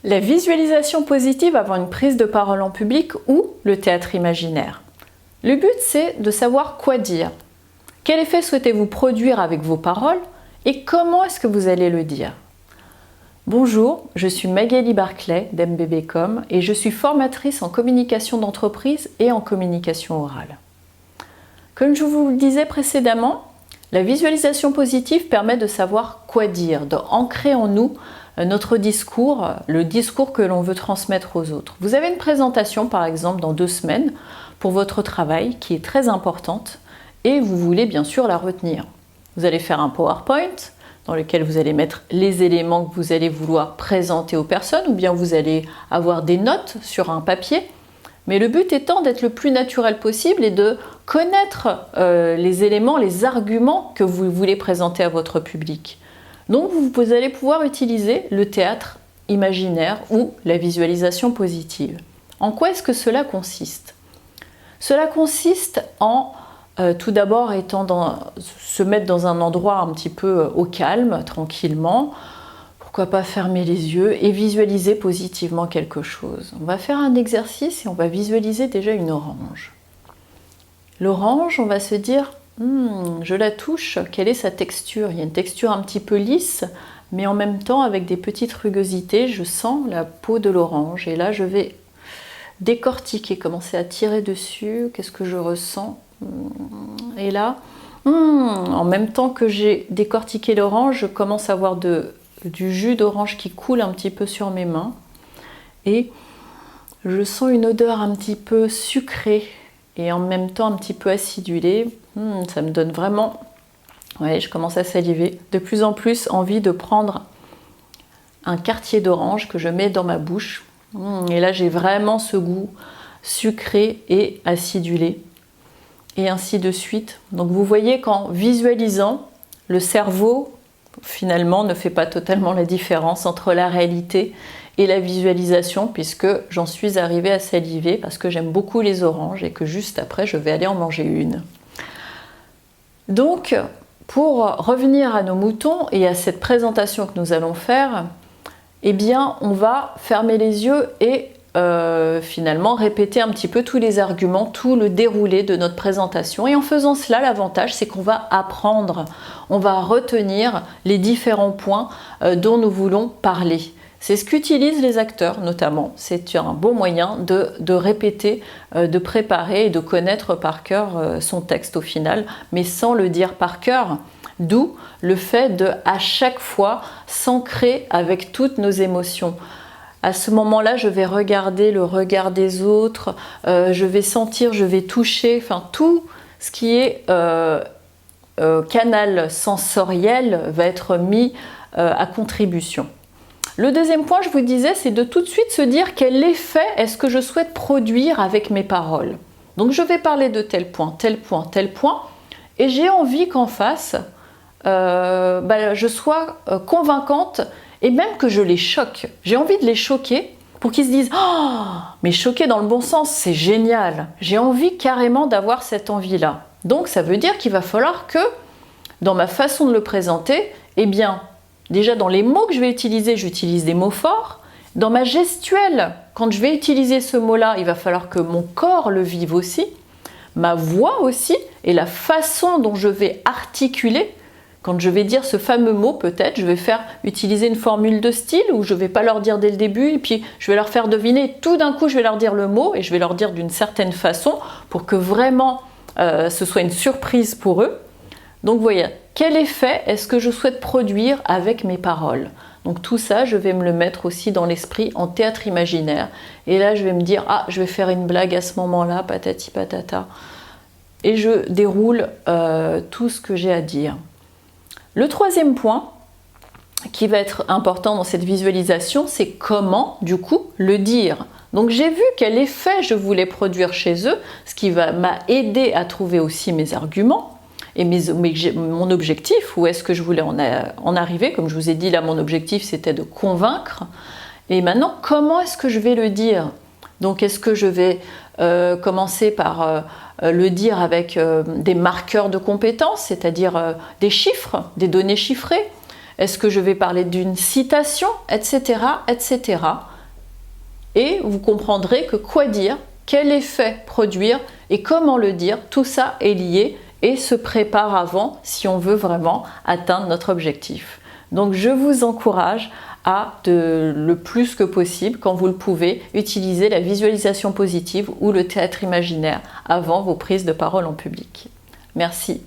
La visualisation positive avant une prise de parole en public ou le théâtre imaginaire. Le but, c'est de savoir quoi dire. Quel effet souhaitez-vous produire avec vos paroles et comment est-ce que vous allez le dire? Bonjour, je suis Magali Barclay d'MBBcom et je suis formatrice en communication d'entreprise et en communication orale. Comme je vous le disais précédemment, la visualisation positive permet de savoir quoi dire, d'ancrer en nous notre discours, le discours que l'on veut transmettre aux autres. Vous avez une présentation par exemple dans 2 semaines pour votre travail qui est très importante et vous voulez bien sûr la retenir. Vous allez faire un PowerPoint dans lequel vous allez mettre les éléments que vous allez vouloir présenter aux personnes ou bien vous allez avoir des notes sur un papier. Mais le but étant d'être le plus naturel possible et de connaître les éléments, les arguments que vous voulez présenter à votre public. Donc vous allez pouvoir utiliser le théâtre imaginaire ou la visualisation positive. En quoi est-ce que cela consiste? Cela consiste en tout d'abord se mettre dans un endroit un petit peu au calme, tranquillement. Pourquoi pas fermer les yeux et visualiser positivement quelque chose. On va faire un exercice et on va visualiser déjà une orange. L'orange, on va se dire, je la touche, quelle est sa texture? Il y a une texture un petit peu lisse, mais en même temps avec des petites rugosités, je sens la peau de l'orange. Et là, je vais décortiquer, commencer à tirer dessus, qu'est-ce que je ressens? Et là, en même temps que j'ai décortiqué l'orange, je commence à avoir du jus d'orange qui coule un petit peu sur mes mains et je sens une odeur un petit peu sucrée et en même temps un petit peu acidulée. Ça me donne vraiment, je commence à saliver, de plus en plus envie de prendre un quartier d'orange que je mets dans ma bouche et là j'ai vraiment ce goût sucré et acidulé et ainsi de suite. Donc vous voyez qu'en visualisant, le cerveau finalement ne fait pas totalement la différence entre la réalité et la visualisation puisque j'en suis arrivée à saliver parce que j'aime beaucoup les oranges et que juste après je vais aller en manger une. Donc pour revenir à nos moutons et à cette présentation que nous allons faire, eh bien on va fermer les yeux et finalement répéter un petit peu tous les arguments, tout le déroulé de notre présentation. Et en faisant cela, l'avantage c'est qu'on va apprendre, on va retenir les différents points dont nous voulons parler. C'est ce qu'utilisent les acteurs notamment. C'est un bon moyen de répéter, de préparer et de connaître par cœur son texte au final, mais sans le dire par cœur. D'où le fait de à chaque fois s'ancrer avec toutes nos émotions. À ce moment-là, je vais regarder le regard des autres, je vais sentir, je vais toucher, enfin tout ce qui est canal sensoriel va être mis à contribution. Le deuxième point, je vous disais, c'est de tout de suite se dire quel effet est-ce que je souhaite produire avec mes paroles. Donc je vais parler de tel point, tel point, tel point, et j'ai envie qu'en face, je sois convaincante et même que je les choque. J'ai envie de les choquer pour qu'ils se disent « Oh, mais choquer dans le bon sens, c'est génial !» J'ai envie carrément d'avoir cette envie-là. Donc ça veut dire qu'il va falloir que, dans ma façon de le présenter, eh bien, déjà dans les mots que je vais utiliser, j'utilise des mots forts. Dans ma gestuelle, quand je vais utiliser ce mot-là, il va falloir que mon corps le vive aussi, ma voix aussi, et la façon dont je vais articuler. Quand je vais dire ce fameux mot, peut-être, je vais utiliser une formule de style où je ne vais pas leur dire dès le début et puis je vais leur faire deviner. Tout d'un coup, je vais leur dire le mot et je vais leur dire d'une certaine façon pour que vraiment ce soit une surprise pour eux. Donc, vous voyez, quel effet est-ce que je souhaite produire avec mes paroles? Donc, tout ça, je vais me le mettre aussi dans l'esprit en théâtre imaginaire. Et là, je vais me dire, je vais faire une blague à ce moment-là, patati patata. Et je déroule tout ce que j'ai à dire. Le troisième point qui va être important dans cette visualisation, c'est comment, du coup, le dire. Donc j'ai vu quel effet je voulais produire chez eux, ce qui m'a aidé à trouver aussi mes arguments et mon objectif, où est-ce que je voulais en arriver. Comme je vous ai dit, là, mon objectif, c'était de convaincre. Et maintenant, comment est-ce que je vais le dire? Donc est-ce que je vais commencer par le dire avec des marqueurs de compétences, c'est-à-dire des chiffres, des données chiffrées? Est-ce que je vais parler d'une citation, etc., etc. et vous comprendrez que quoi dire, quel effet produire et comment le dire, tout ça est lié et se prépare avant si on veut vraiment atteindre notre objectif. Donc je vous encourage à, le plus que possible, quand vous le pouvez, utiliser la visualisation positive ou le théâtre imaginaire avant vos prises de parole en public. Merci.